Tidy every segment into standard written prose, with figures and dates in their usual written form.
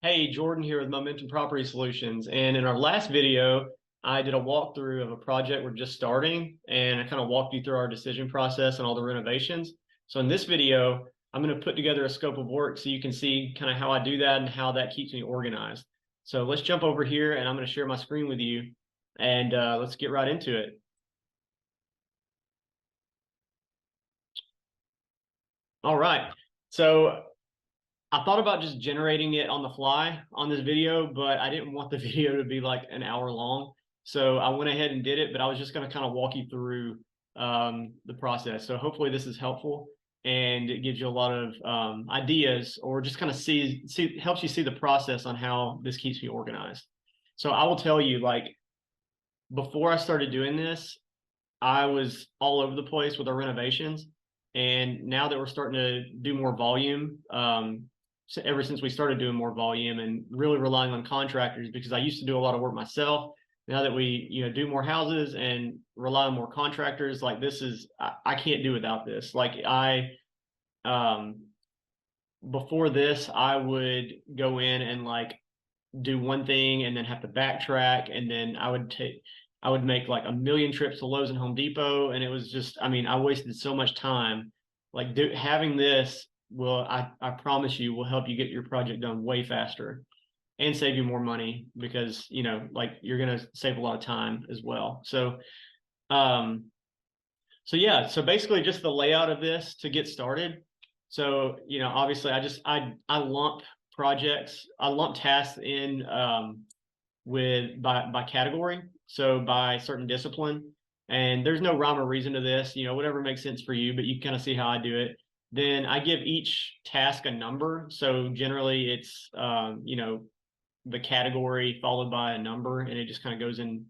Hey, Jordan here with Momentum Property Solutions. And in our last video, I did a walkthrough of a project we're just starting, and I kind of walked you through our decision process and all the renovations. So in this video, I'm going to put together a scope of work so you can see kind of how I do that and how that keeps me organized. So let's jump over here and I'm going to share my screen with you, and let's get right into it. All right. So I thought about just generating it on the fly on this video, but I didn't want the video to be like an hour long. So I went ahead and did it, but I was just going to kind of walk you through the process. So hopefully this is helpful and it gives you a lot of ideas, or just kind of helps you see the process on how this keeps me organized. So I will tell you, like, before I started doing this, I was all over the place with our renovations. And now that we're starting to do more volume, so ever since we started doing more volume and really relying on contractors, because I used to do a lot of work myself. Now that we, do more houses and rely on more contractors, like this is, I can't do without this. Like um, before this, I would go in and like do one thing and then have to backtrack, and then I would make like a million trips to Lowe's and Home Depot, and it was just, I mean, I wasted so much time. Like having this I promise you, will help you get your project done way faster and save you more money, because like you're gonna save a lot of time as well. Um, so yeah, so basically just the layout of this to get started. So, obviously I lump projects, I lump tasks in by category. So by certain discipline. And there's no rhyme or reason to this, whatever makes sense for you, but you kind of see how I do it. Then I give each task a number. So generally it's the category followed by a number, and it just kind of goes in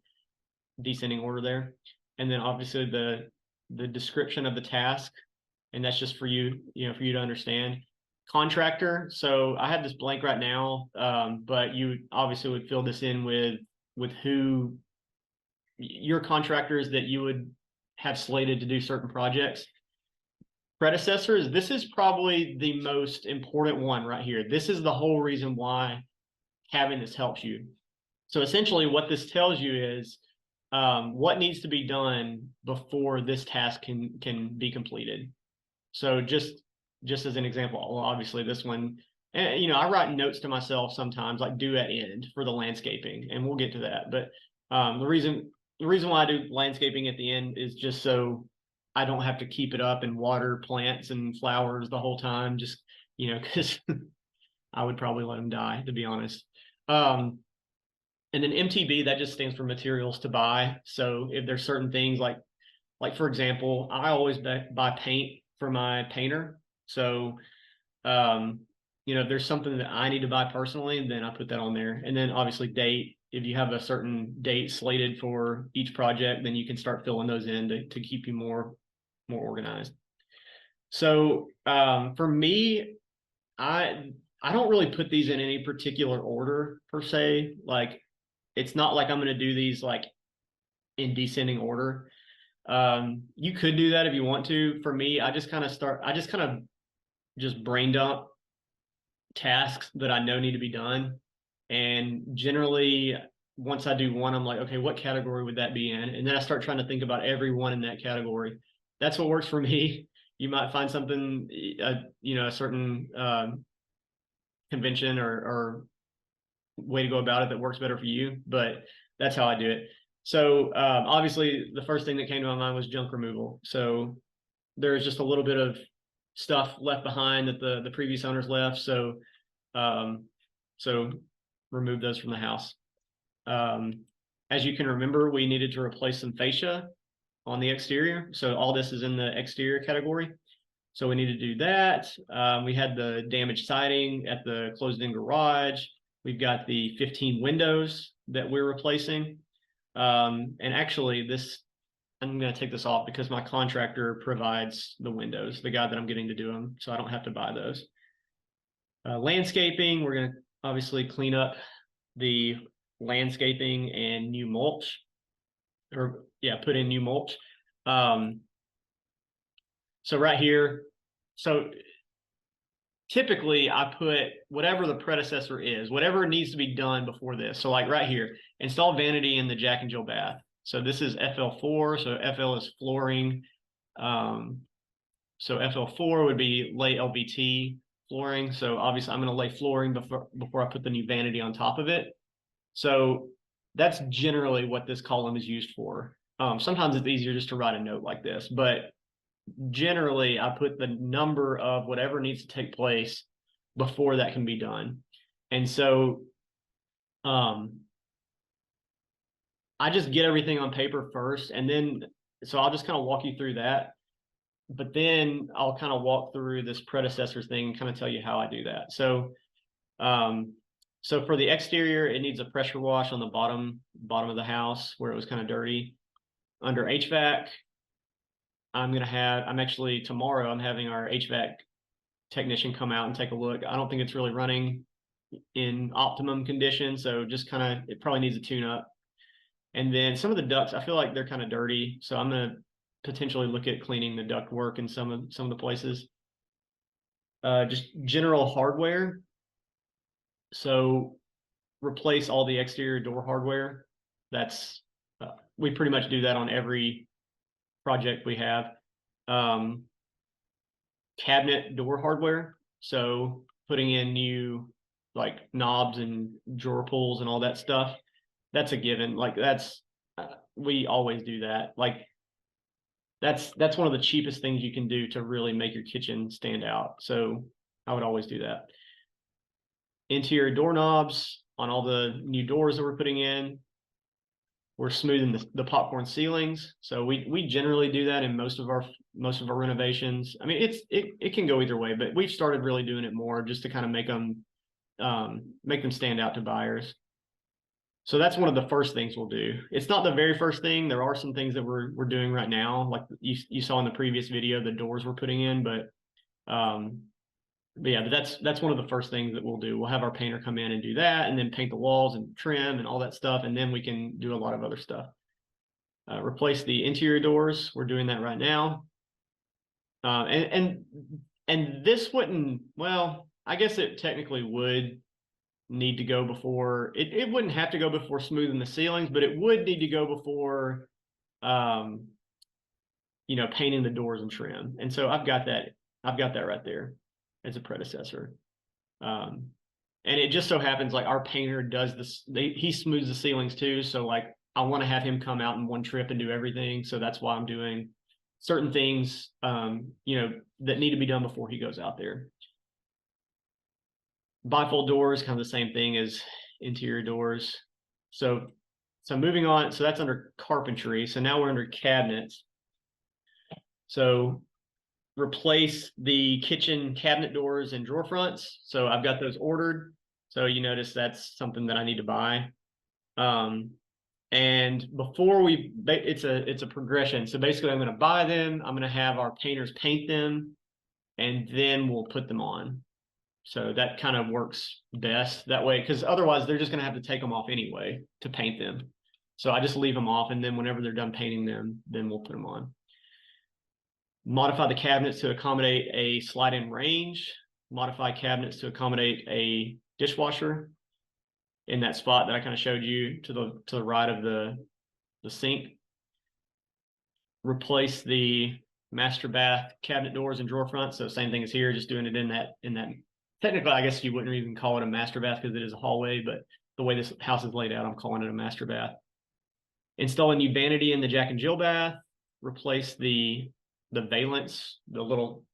descending order there. And then obviously the description of the task, and that's just for you, for you to understand. Contractor. So I have this blank right now, but you obviously would fill this in with who your contractors that you would have slated to do certain projects. Predecessors. This is probably the most important one right here. This is the whole reason why having this helps you. So essentially what this tells you is what needs to be done before this task can be completed. So just as an example, obviously this one, and I write notes to myself sometimes, like due at end for the landscaping, and we'll get to that. But the reason why I do landscaping at the end is just so I don't have to keep it up and water plants and flowers the whole time, just because I would probably let them die, to be honest. And then MTB, that just stands for materials to buy. So if there's certain things like for example, I always buy paint for my painter. So if there's something that I need to buy personally, then I put that on there. And then obviously date. If you have a certain date slated for each project, then you can start filling those in to keep you more organized. So for me, I don't really put these in any particular order per se. Like, it's not like I'm going to do these like in descending order. You could do that if you want to. For me, I just kind of just brain dump tasks that I know need to be done. And generally, once I do one, I'm like, okay, what category would that be in? And then I start trying to think about every one in that category. That's what works for me. You might find something, a certain convention or way to go about it that works better for you, but that's how I do it. So obviously, the first thing that came to my mind was junk removal. So there's just a little bit of stuff left behind that the previous owners left. So so remove those from the house. As you can remember, we needed to replace some fascia on the exterior. So all this is in the exterior category. So we need to do that. We had the damaged siding at the closed-in garage. We've got the 15 windows that we're replacing. And actually, I'm going to take this off because my contractor provides the windows, the guy that I'm getting to do them, so I don't have to buy those. Landscaping, we're going to obviously clean up the landscaping and new mulch, or yeah, put in new mulch. So right here, so typically I put whatever the predecessor is, whatever needs to be done before this. So like right here, install vanity in the Jack and Jill bath. So this is FL4. So FL is flooring. So FL4 would be lay LVT flooring. So obviously I'm going to lay flooring before I put the new vanity on top of it. So that's generally what this column is used for. Sometimes it's easier just to write a note like this, but generally I put the number of whatever needs to take place before that can be done. And so I just get everything on paper first, and then so I'll just kind of walk you through that. But then I'll kind of walk through this predecessor thing and kind of tell you how I do that. So for the exterior, it needs a pressure wash on the bottom of the house where it was kind of dirty. Under HVAC, I'm actually tomorrow I'm having our HVAC technician come out and take a look. I don't think it's really running in optimum condition, so just kind of it probably needs a tune up. And then some of the ducts, I feel like they're kind of dirty, so I'm gonna potentially look at cleaning the duct work in some of the places. Just general hardware. So replace all the exterior door hardware. That's we pretty much do that on every project we have. Cabinet door hardware. So putting in new like knobs and drawer pulls and all that stuff. That's a given. Like that's we always do that. Like that's one of the cheapest things you can do to really make your kitchen stand out. So I would always do that. Interior doorknobs on all the new doors that we're putting in. We're smoothing the popcorn ceilings. So we generally do that in most of our renovations. I mean, it can go either way, but we've started really doing it more just to kind of make them stand out to buyers. So that's one of the first things we'll do. It's not the very first thing. There are some things that we're doing right now, like you saw in the previous video, the doors we're putting in. But yeah, that's one of the first things that we'll do. We'll have our painter come in and do that, and then paint the walls and trim and all that stuff, and then we can do a lot of other stuff. Replace the interior doors. We're doing that right now. And this wouldn't. Well, I guess it technically would need to go before it wouldn't have to go before smoothing the ceilings, but it would need to go before painting the doors and trim. And so I've got that right there as a predecessor. And it just so happens like our painter does this, he smooths the ceilings too. So like I want to have him come out in one trip and do everything. So that's why I'm doing certain things that need to be done before he goes out there. Bifold doors, kind of the same thing as interior doors. So moving on, so that's under carpentry. So now we're under cabinets. So replace the kitchen cabinet doors and drawer fronts. So I've got those ordered. So you notice that's something that I need to buy. And before it's a progression. So basically I'm going to buy them. I'm going to have our painters paint them, and then we'll put them on. So that kind of works best that way, because otherwise they're just going to have to take them off anyway to paint them. So I just leave them off, and then whenever they're done painting them, then we'll put them on. Modify the cabinets to accommodate a slide-in range. Modify cabinets to accommodate a dishwasher in that spot that I kind of showed you to the right of the sink. Replace the master bath cabinet doors and drawer fronts. So same thing as here, just doing it in that. Technically, I guess you wouldn't even call it a master bath because it is a hallway, but the way this house is laid out, I'm calling it a master bath. Install a new vanity in the Jack and Jill bath. Replace the valance, the little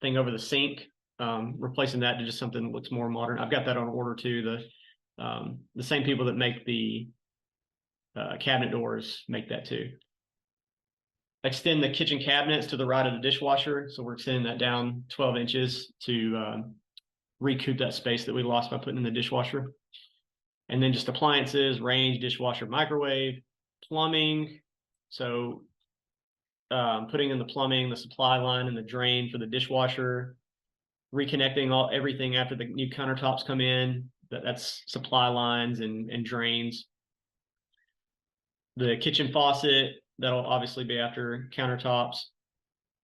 thing over the sink, replacing that to just something that looks more modern. I've got that on order too. The same people that make the cabinet doors make that too. Extend the kitchen cabinets to the right of the dishwasher. So we're extending that down 12 inches to recoup that space that we lost by putting in the dishwasher. And then just appliances, range, dishwasher, microwave, plumbing. So putting in the plumbing, the supply line, and the drain for the dishwasher, reconnecting everything after the new countertops come in. That's supply lines and drains. The kitchen faucet, that'll obviously be after countertops.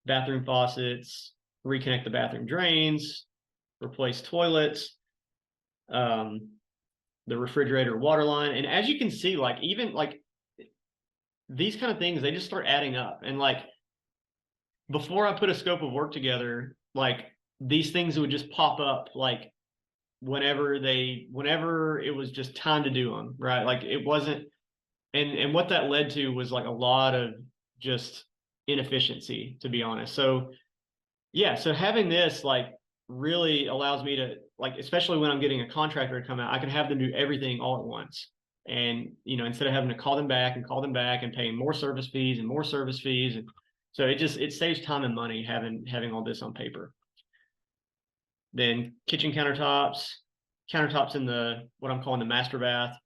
Bathroom faucets, reconnect the bathroom drains. replace toilets, the refrigerator water line. And as you can see, like even like these kind of things, they just start adding up. And like before I put a scope of work together, like these things would just pop up like whenever it was just time to do them, right? Like it wasn't, and what that led to was like a lot of just inefficiency, to be honest. So yeah, so having this like really allows me to like, especially when I'm getting a contractor to come out, I can have them do everything all at once. And instead of having to call them back and paying more service fees and more service fees. And so it saves time and money having all this on paper. Then kitchen countertops in the what I'm calling the master bath.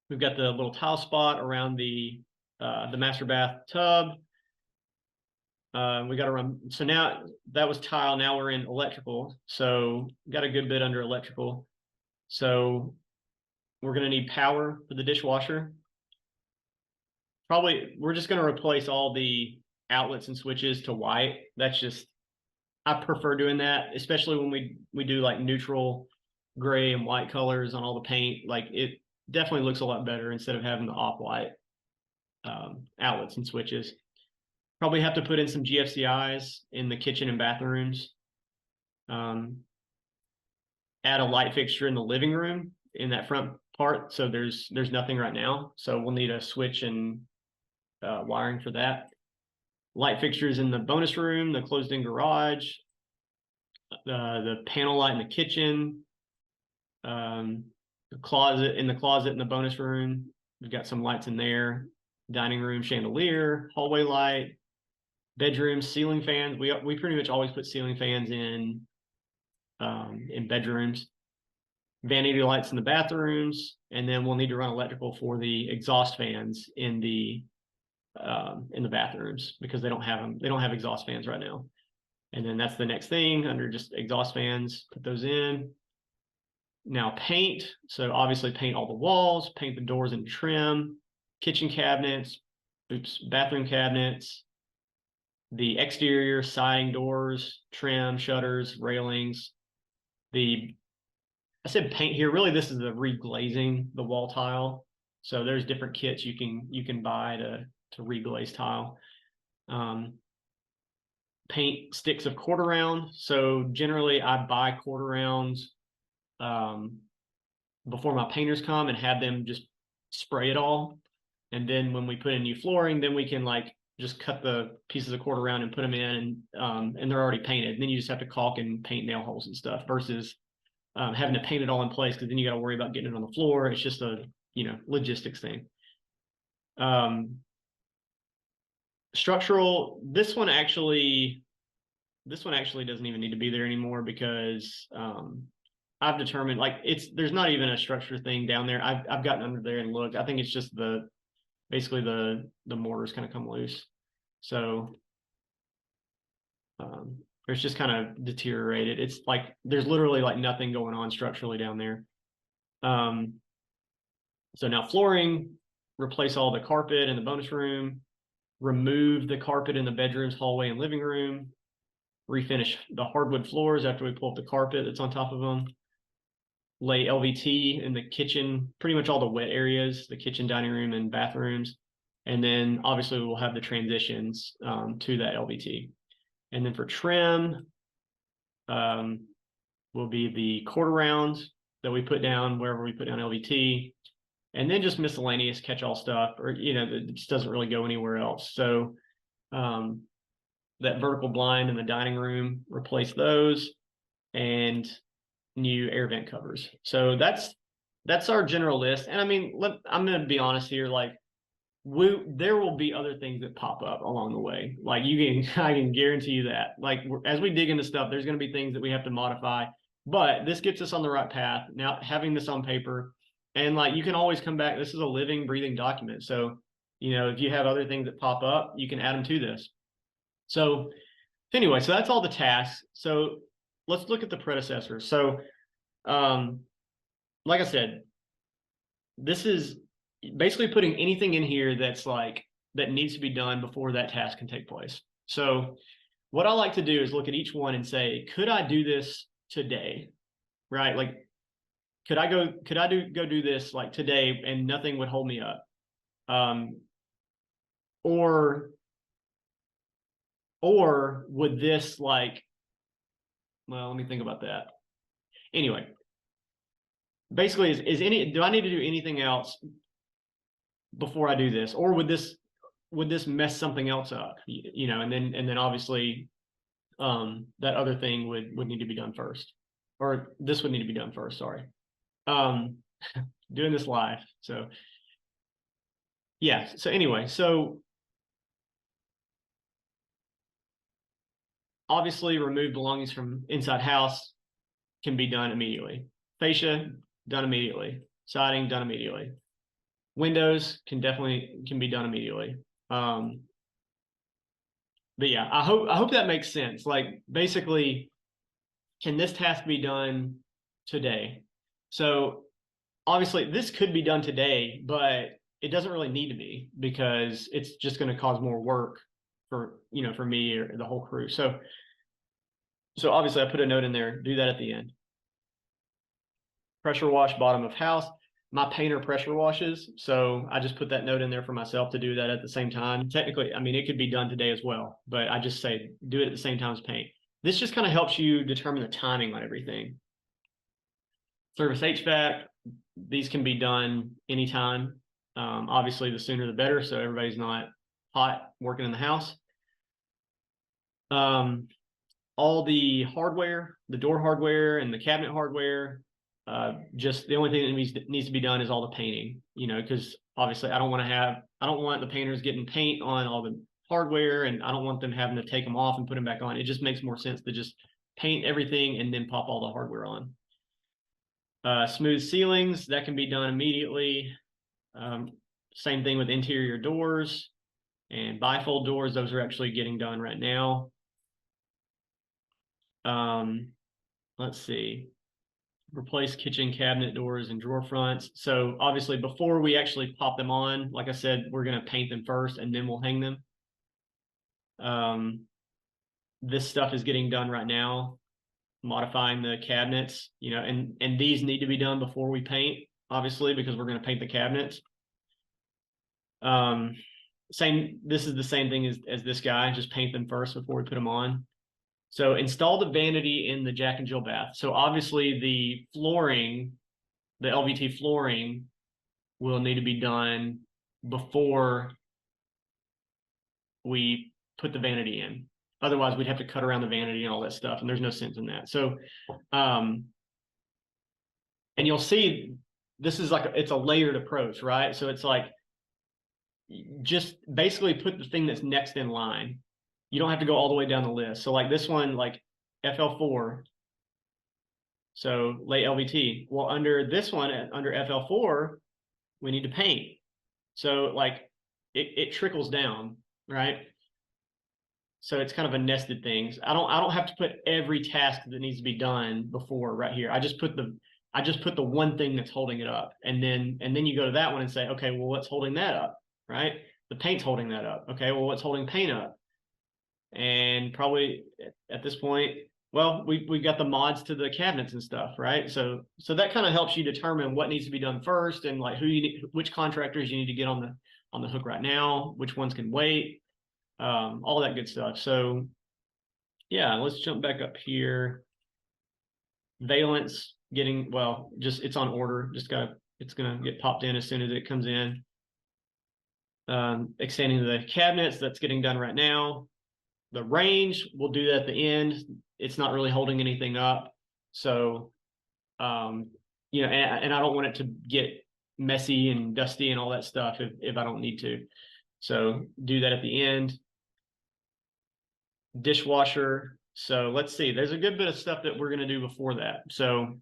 We've got the little tile spot around the master bath tub. We got to run. So now that was tile. Now we're in electrical. So got a good bit under electrical. So we're going to need power for the dishwasher. Probably we're just going to replace all the outlets and switches to white. That's just, I prefer doing that, especially when we do like neutral gray and white colors on all the paint. Like it definitely looks a lot better instead of having the off-white outlets and switches. Probably have to put in some GFCIs in the kitchen and bathrooms. Add a light fixture in the living room in that front part. So there's nothing right now. So we'll need a switch and wiring for that. Light fixtures in the bonus room, the closed-in garage, the panel light in the kitchen, the closet in the bonus room. We've got some lights in there. Dining room chandelier, hallway light, bedrooms, ceiling fans. We pretty much always put ceiling fans in bedrooms. Vanity lights in the bathrooms, and then we'll need to run electrical for the exhaust fans in the bathrooms because they don't have them. They don't have exhaust fans right now. And then that's the next thing under just exhaust fans. Put those in. Now paint. So obviously paint all the walls, paint the doors and trim, kitchen cabinets, bathroom cabinets, the exterior siding, doors, trim, shutters, railings. I said paint here. Really, this is the reglazing the wall tile. So there's different kits you can buy to reglaze tile. Paint sticks of quarter round. So generally, I buy quarter rounds before my painters come and have them just spray it all. And then when we put in new flooring, then we can like just cut the pieces of quarter round and put them in, and they're already painted. And then you just have to caulk and paint nail holes and stuff versus having to paint it all in place because then you got to worry about getting it on the floor. It's just a logistics thing. Structural. This one actually doesn't even need to be there anymore because I've determined like there's not even a structure thing down there. I've gotten under there and looked. I think it's just basically the mortars kind of come loose. So it's just kind of deteriorated. It's like there's literally like nothing going on structurally down there. So now flooring, replace all the carpet in the bonus room, remove the carpet in the bedrooms, hallway, and living room, refinish the hardwood floors after we pull up the carpet that's on top of them, lay LVT in the kitchen, pretty much all the wet areas, the kitchen, dining room, and bathrooms. And then obviously we'll have the transitions to that LVT. And then for trim, will be the quarter rounds that we put down wherever we put down LVT. And then just miscellaneous catch-all stuff, or it just doesn't really go anywhere else. So that vertical blind in the dining room, replace those, and new air vent covers. So that's our general list. And I mean, I'm going to be honest here, like there will be other things that pop up along the way. Like I can guarantee you that. Like as we dig into stuff, there's going to be things that we have to modify. But this gets us on the right path. Now having this on paper. And like you can always come back. This is a living, breathing document. So, if you have other things that pop up, you can add them to this. So anyway, so that's all the tasks. So let's look at the predecessor. So like I said, this is basically putting anything in here that needs to be done before that task can take place. So what I like to do is look at each one and say, could I do this today, right? Like, could I go do this like today and nothing would hold me up? Or would this like, well, let me think about that. Anyway, basically do I need to do anything else before I do this? Or would this mess something else up? You know, and then obviously that other thing would need to be done first. Or this would need to be done first, sorry. Doing this live. So yeah. So anyway, so obviously remove belongings from inside house can be done immediately. Fascia, done immediately. Siding, done immediately. Windows can be done immediately. But yeah, I hope that makes sense. Like basically, can this task be done today? So obviously this could be done today, but it doesn't really need to be because it's just going to cause more work for me or the whole crew. So obviously I put a note in there, do that at the end. Pressure wash bottom of house. My painter pressure washes, so I just put that note in there for myself to do that at the same time. Technically, I mean, it could be done today as well, but I just say do it at the same time as paint. This just kind of helps you determine the timing on everything. Service HVAC, these can be done anytime. Obviously, the sooner the better, so everybody's not hot working in the house. All the hardware, the door hardware and the cabinet hardware, just the only thing that needs to be done is all the painting, because obviously I don't want the painters getting paint on all the hardware, and I don't want them having to take them off and put them back on. It just makes more sense to just paint everything and then pop all the hardware on. Smooth ceilings, that can be done immediately. Same thing with interior doors and bifold doors. Those are actually getting done right now. Let's see. Replace kitchen cabinet doors and drawer fronts. So obviously before we actually pop them on, like I said, we're going to paint them first and then we'll hang them. This stuff is getting done right now, modifying the cabinets, and these need to be done before we paint, obviously, because we're going to paint the cabinets. This is the same thing as this guy, just paint them first before we put them on. So install the vanity in the Jack and Jill bath. So obviously the flooring, the LVT flooring will need to be done before we put the vanity in. Otherwise we'd have to cut around the vanity and all that stuff, and there's no sense in that. So, and you'll see this is like, it's a layered approach, right? So it's like, just basically put the thing that's next in line. You don't have to go all the way down the list. So like this one, like FL4. So lay LVT. Well, under this one, under FL4, we need to paint. So like it trickles down, right? So it's kind of a nested thing. I don't have to put every task that needs to be done before right here. I just put the one thing that's holding it up. And then you go to that one and say, okay, well, what's holding that up? Right? The paint's holding that up. Okay, well, what's holding paint up? And probably at this point, well, we've got the mods to the cabinets and stuff, right? So that kind of helps you determine what needs to be done first, and like which contractors you need to get on the hook right now, which ones can wait, all that good stuff. So yeah, let's jump back up here. Valence it's on order. It's gonna get popped in as soon as it comes in. Extending the cabinets, that's getting done right now. The range, we'll do that at the end. It's not really holding anything up. So, and I don't want it to get messy and dusty and all that stuff if I don't need to. So do that at the end. Dishwasher. So let's see, there's a good bit of stuff that we're going to do before that. So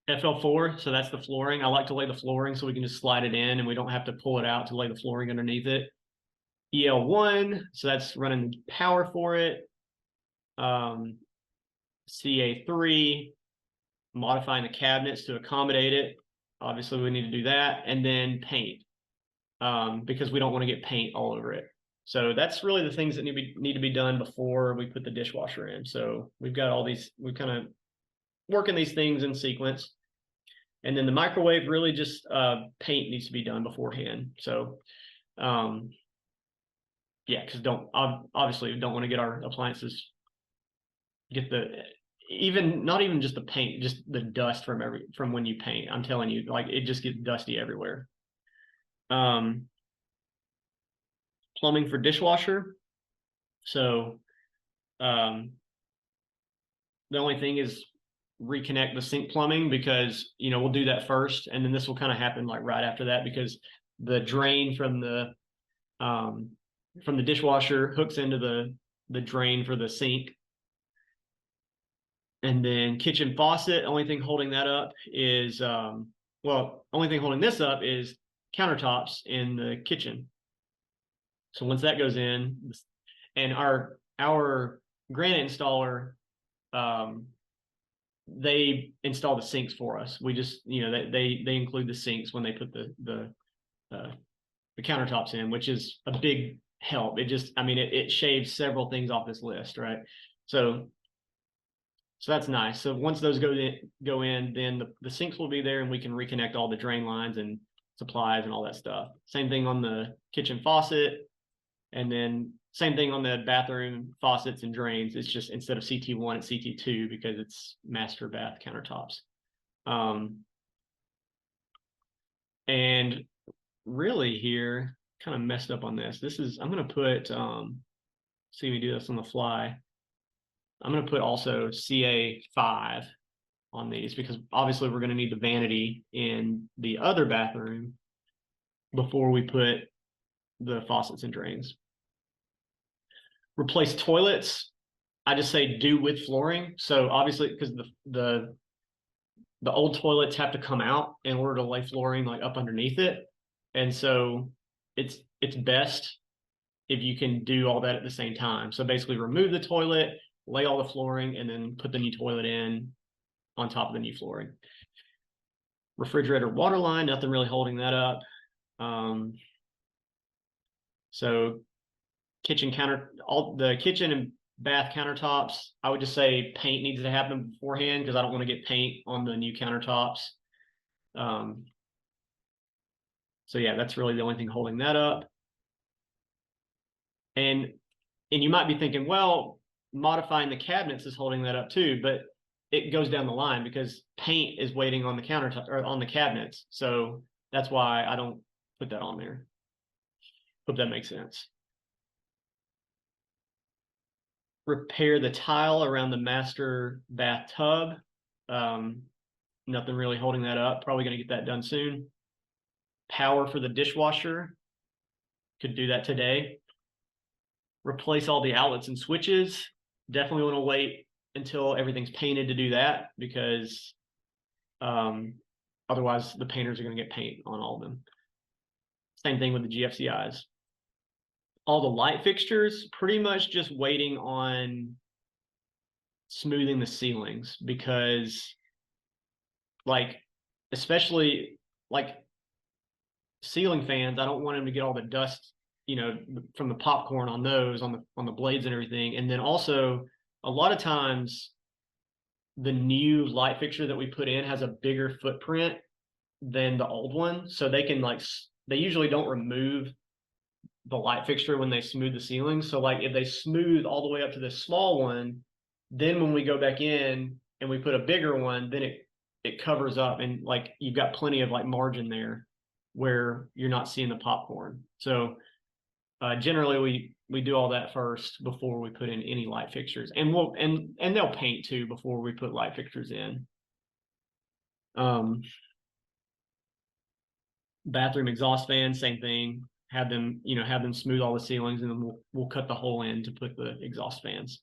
FL4, so that's the flooring. I like to lay the flooring so we can just slide it in and we don't have to pull it out to lay the flooring underneath it. EL1, so that's running power for it. CA3, modifying the cabinets to accommodate it. Obviously, we need to do that. And then paint, because we don't want to get paint all over it. So that's really the things that need to be done before we put the dishwasher in. So we've got all these, we kind of working these things in sequence. And then the microwave, really just paint needs to be done beforehand. So yeah, because obviously don't want to get our appliances, get not even just the paint, just the dust from when you paint. I'm telling you, like, it just gets dusty everywhere. Plumbing for dishwasher. So the only thing is reconnect the sink plumbing, because we'll do that first, and then this will kind of happen like right after that, because the drain from the dishwasher hooks into the drain for the sink. And then kitchen faucet, only thing holding that up is only thing holding this up is countertops in the kitchen. So once that goes in, and our granite installer, they install the sinks for us. We just, they include the sinks when they put the countertops in, which is a big help. It shaves several things off this list, right? So that's nice. So once those go in, then the sinks will be there, and we can reconnect all the drain lines and supplies and all that stuff. Same thing on the kitchen faucet, and then same thing on the bathroom faucets and drains. It's just, instead of CT1, it's CT2, because it's master bath countertops. And really here, kind of messed up on this. I'm going to put, see me do this on the fly. I'm going to put also CA5 on these, because obviously we're going to need the vanity in the other bathroom before we put the faucets and drains. Replace toilets, I just say do with flooring. So obviously, because the old toilets have to come out in order to lay flooring like up underneath it. And so it's best if you can do all that at the same time. So basically remove the toilet, lay all the flooring, and then put the new toilet in on top of the new flooring. Refrigerator water line, nothing really holding that up. So all the kitchen and bath countertops, I would just say paint needs to happen beforehand, because I don't want to get paint on the new countertops. So yeah, that's really the only thing holding that up. And you might be thinking, well, modifying the cabinets is holding that up too, but it goes down the line, because paint is waiting on the countertop or on the cabinets. So that's why I don't put that on there. Hope that makes sense. Repair the tile around the master bathtub. Nothing really holding that up. Probably going to get that done soon. Power for the dishwasher. Could do that today. Replace all the outlets and switches. Definitely want to wait until everything's painted to do that, because otherwise the painters are going to get paint on all of them. Same thing with the GFCIs. All the light fixtures, pretty much just waiting on smoothing the ceilings, because especially ceiling fans, I don't want them to get all the dust, from the popcorn on those, on the blades and everything. And then also, a lot of times the new light fixture that we put in has a bigger footprint than the old one. So they usually don't remove the light fixture when they smooth the ceiling. So if they smooth all the way up to this small one, then when we go back in and we put a bigger one, then it covers up, and you've got plenty of margin there where you're not seeing the popcorn. So generally we do all that first before we put in any light fixtures, and they'll paint too before we put light fixtures in. Bathroom exhaust fans, same thing. Have them smooth all the ceilings, and then we'll cut the hole in to put the exhaust fans.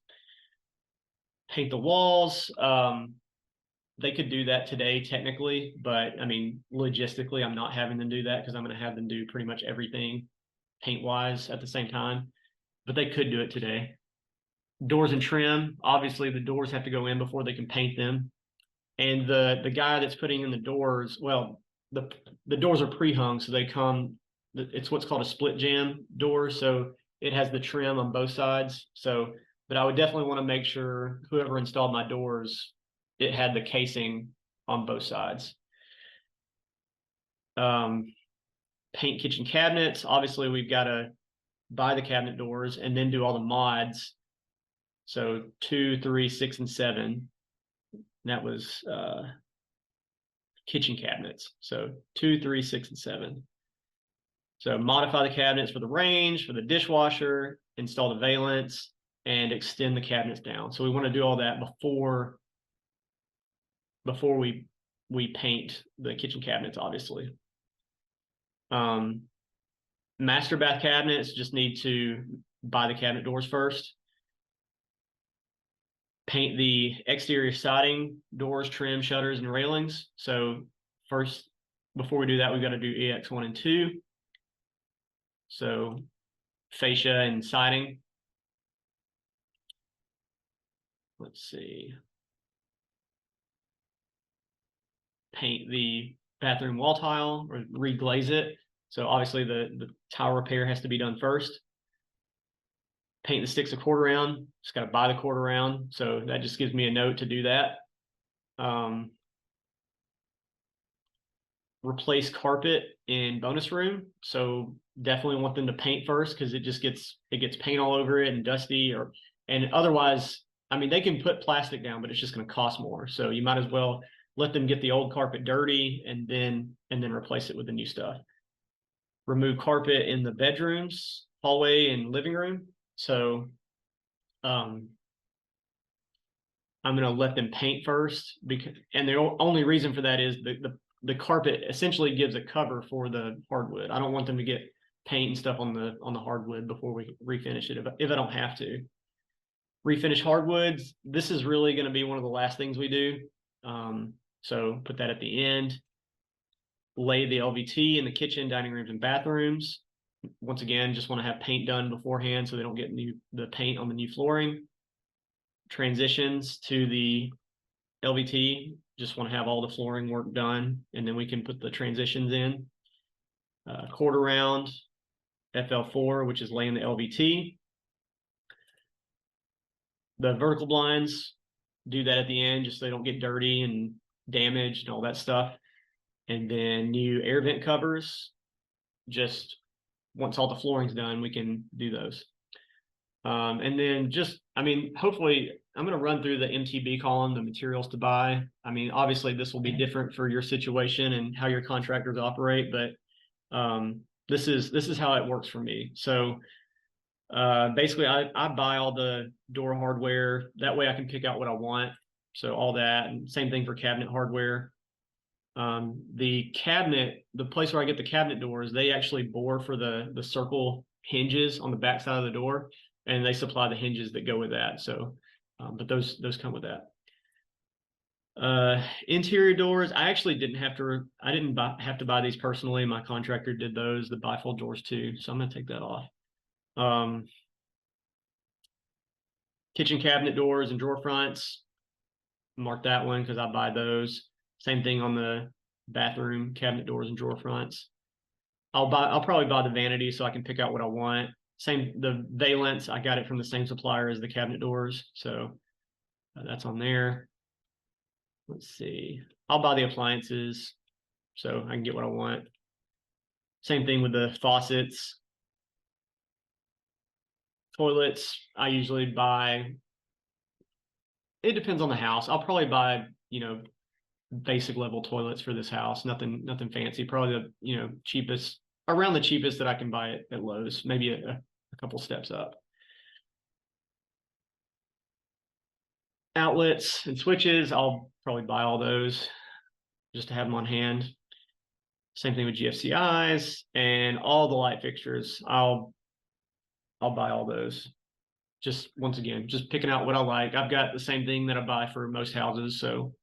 Paint the walls. They could do that today technically, but logistically, I'm not having them do that, because I'm going to have them do pretty much everything paint wise at the same time, but they could do it today. Doors and trim. Obviously the doors have to go in before they can paint them. And the guy that's putting in the doors, well, the doors are pre-hung, so they come, it's what's called a split jamb door. So it has the trim on both sides. So, but I would definitely want to make sure whoever installed my doors it had the casing on both sides. Paint kitchen cabinets. Obviously, we've got to buy the cabinet doors and then do all the mods. So 2, 3, 6, and 7. And that was kitchen cabinets. So 2, 3, 6, and 7. So modify the cabinets for the range, for the dishwasher, install the valance, and extend the cabinets down. So we want to do all that before we paint the kitchen cabinets, obviously. Master bath cabinets, just need to buy the cabinet doors first. Paint the exterior siding, doors, trim, shutters, and railings. So first, before we do that, we've got to do EX1 and 2. So fascia and siding. Let's see. Paint the bathroom wall tile or reglaze it. So obviously the tile repair has to be done first. Paint the sticks a quarter round. Just got to buy the quarter round. So that just gives me a note to do that. Replace carpet in bonus room. So definitely want them to paint first because it gets paint all over it and dusty, and otherwise, I mean, they can put plastic down, but it's just going to cost more. So you might as well let them get the old carpet dirty and then replace it with the new stuff. Remove carpet in the bedrooms, hallway, and living room. So I'm going to let them paint first and the only reason for that is the carpet essentially gives a cover for the hardwood. I don't want them to get paint and stuff on the hardwood before we refinish it if I don't have to. Refinish hardwoods. This is really going to be one of the last things we do. So put that at the end. Lay the LVT in the kitchen, dining rooms, and bathrooms. Once again, just want to have paint done beforehand so they don't get the paint on the new flooring. Transitions to the LVT. Just want to have all the flooring work done, and then we can put the transitions in. Quarter round, FL4, which is laying the LVT. The vertical blinds, do that at the end just so they don't get dirty and damaged and all that stuff. And then new air vent covers, just once all the flooring's done, we can do those. And then hopefully I'm going to run through the MTB column, the materials to buy. I mean, obviously this will be different for your situation and how your contractors operate, but this is how it works for me. So basically I buy all the door hardware. That way I can pick out what I want. So all that, and same thing for cabinet hardware. The place where I get the cabinet doors, they actually bore for the circle hinges on the back side of the door, and they supply the hinges that go with that. So, but those come with that. Interior doors, I actually didn't have to buy these personally. My contractor did those, the bifold doors too. So I'm going to take that off. Kitchen cabinet doors and drawer fronts, mark that one because I buy those. Same thing on the bathroom cabinet doors and drawer fronts. I'll probably buy the vanity so I can pick out what I want. The valance, I got it from the same supplier as the cabinet doors. So that's on there. Let's see. I'll buy the appliances so I can get what I want. Same thing with the faucets. Toilets, I usually buy, it depends on the house. I'll probably buy, basic level toilets for this house. Nothing fancy. Probably the, cheapest, around the cheapest that I can buy at Lowe's, maybe a couple steps up. Outlets and switches, I'll probably buy all those just to have them on hand. Same thing with GFCIs and all the light fixtures. I'll buy all those. Just once again, just picking out what I like. I've got the same thing that I buy for most houses, so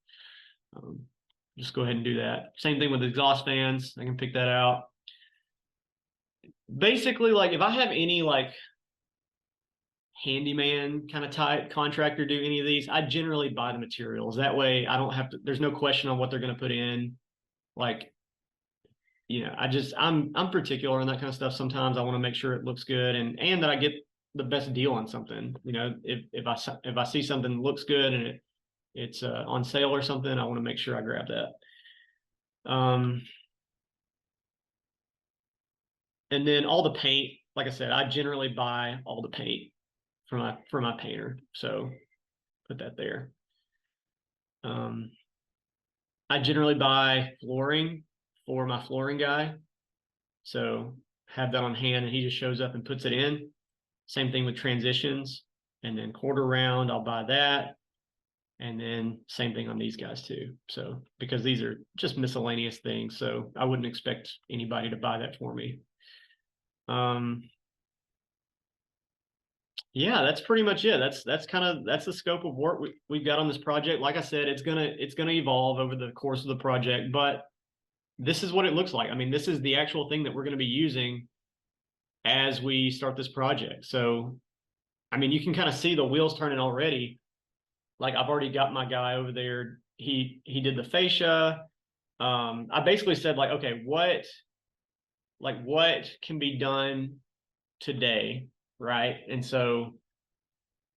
just go ahead and do that. Same thing with exhaust fans. I can pick that out. Basically, like if I have any like handyman kind of type contractor do any of these, I generally buy the materials. That way I don't have to, there's no question on what they're going to put in. Like, I'm particular on that kind of stuff. Sometimes I want to make sure it looks good and that I get the best deal on something. If I see something that looks good and it's on sale or something, I want to make sure I grab that. And then all the paint, like I said, I generally buy all the paint for my painter. So put that there. I generally buy flooring for my flooring guy. So have that on hand and he just shows up and puts it in. Same thing with transitions. And then quarter round, I'll buy that. And then same thing on these guys too. So because these are just miscellaneous things, so I wouldn't expect anybody to buy that for me. Yeah, that's pretty much it. That's the scope of work we've got on this project. Like I said, it's gonna evolve over the course of the project, but this is what it looks like. I mean, this is the actual thing that we're going to be using as we start this project. So, I mean, you can kind of see the wheels turning already. Like I've already got my guy over there. He did the fascia. I basically said like, okay, what can be done today, right? And so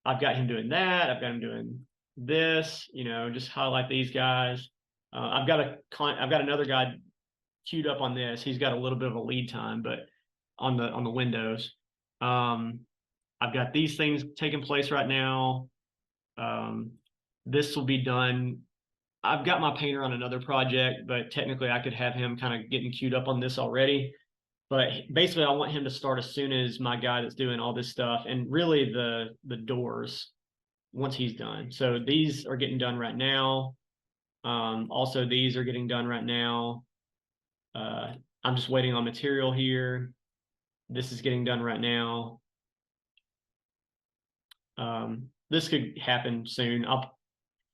I've got him doing that. I've got him doing this. Just highlight these guys. I've got another guy queued up on this. He's got a little bit of a lead time, but on the windows. I've got these things taking place right now. This will be done. I've got my painter on another project, but technically I could have him kind of getting queued up on this already. But basically I want him to start as soon as my guy that's doing all this stuff, and really the doors once he's done. So these are getting done right now. Also these are getting done right now. I'm just waiting on material here. This is getting done right now. This could happen soon.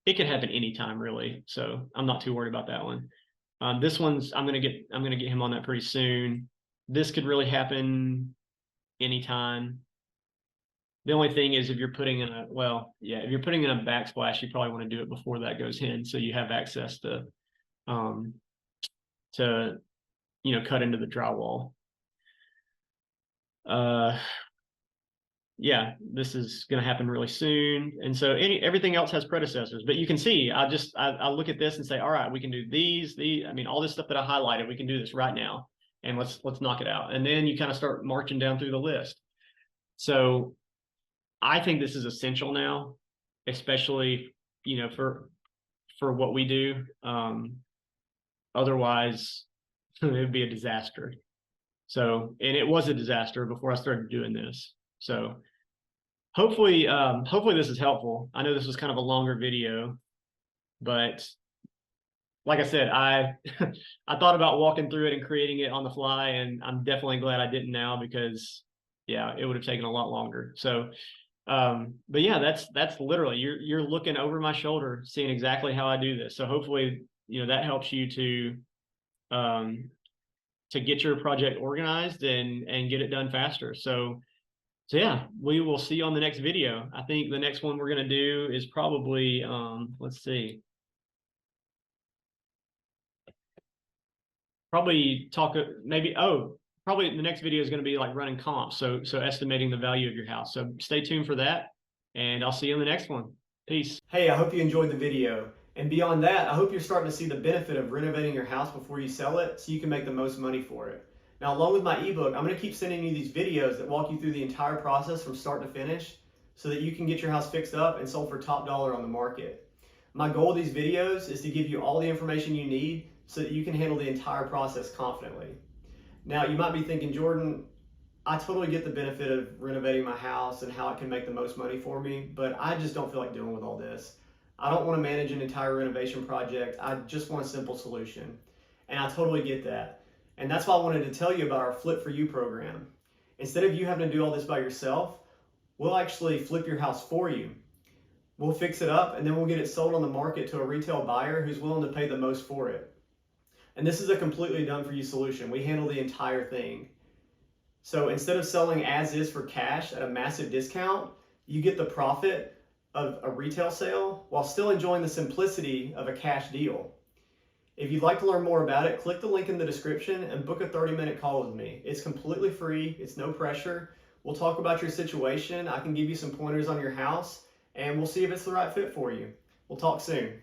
It could happen anytime really. So I'm not too worried about that one. This one's, I'm gonna get him on that pretty soon. This could really happen anytime. The only thing is if you're putting in if you're putting in a backsplash, you probably want to do it before that goes in, so you have access to cut into the drywall. Yeah, this is going to happen really soon. And so everything else has predecessors, but you can see, I look at this and say, all right, we can do these, I mean, all this stuff that I highlighted, we can do this right now, and let's knock it out. And then you kind of start marching down through the list. So I think this is essential now, especially, for what we do. Otherwise it would be a disaster. So, and it was a disaster before I started doing this. So hopefully this is helpful. I know this was kind of a longer video, but like I said, I I thought about walking through it and creating it on the fly, and I'm definitely glad I didn't now, because yeah, it would have taken a lot longer. So but yeah, that's literally, you're looking over my shoulder, seeing exactly how I do this. So hopefully, that helps you to get your project organized and get it done faster. So yeah, we will see you on the next video. I think the next one we're going to do is probably, let's see, probably probably the next video is going to be like running comps. So estimating the value of your house. So stay tuned for that, and I'll see you in the next one. Peace. Hey, I hope you enjoyed the video. And beyond that, I hope you're starting to see the benefit of renovating your house before you sell it, so you can make the most money for it. Now, along with my ebook, I'm going to keep sending you these videos that walk you through the entire process from start to finish, so that you can get your house fixed up and sold for top dollar on the market. My goal with these videos is to give you all the information you need so that you can handle the entire process confidently. Now, you might be thinking, Jordan, I totally get the benefit of renovating my house and how it can make the most money for me, but I just don't feel like dealing with all this. I don't want to manage an entire renovation project. I just want a simple solution. And I totally get that. And that's why I wanted to tell you about our Flip for You program. Instead of you having to do all this by yourself, we'll actually flip your house for you. We'll fix it up, and then we'll get it sold on the market to a retail buyer who's willing to pay the most for it. And this is a completely done for you solution. We handle the entire thing. So instead of selling as is for cash at a massive discount, you get the profit of a retail sale while still enjoying the simplicity of a cash deal. If you'd like to learn more about it, click the link in the description and book a 30-minute call with me. It's completely free. It's no pressure. We'll talk about your situation. I can give you some pointers on your house, and we'll see if it's the right fit for you. We'll talk soon.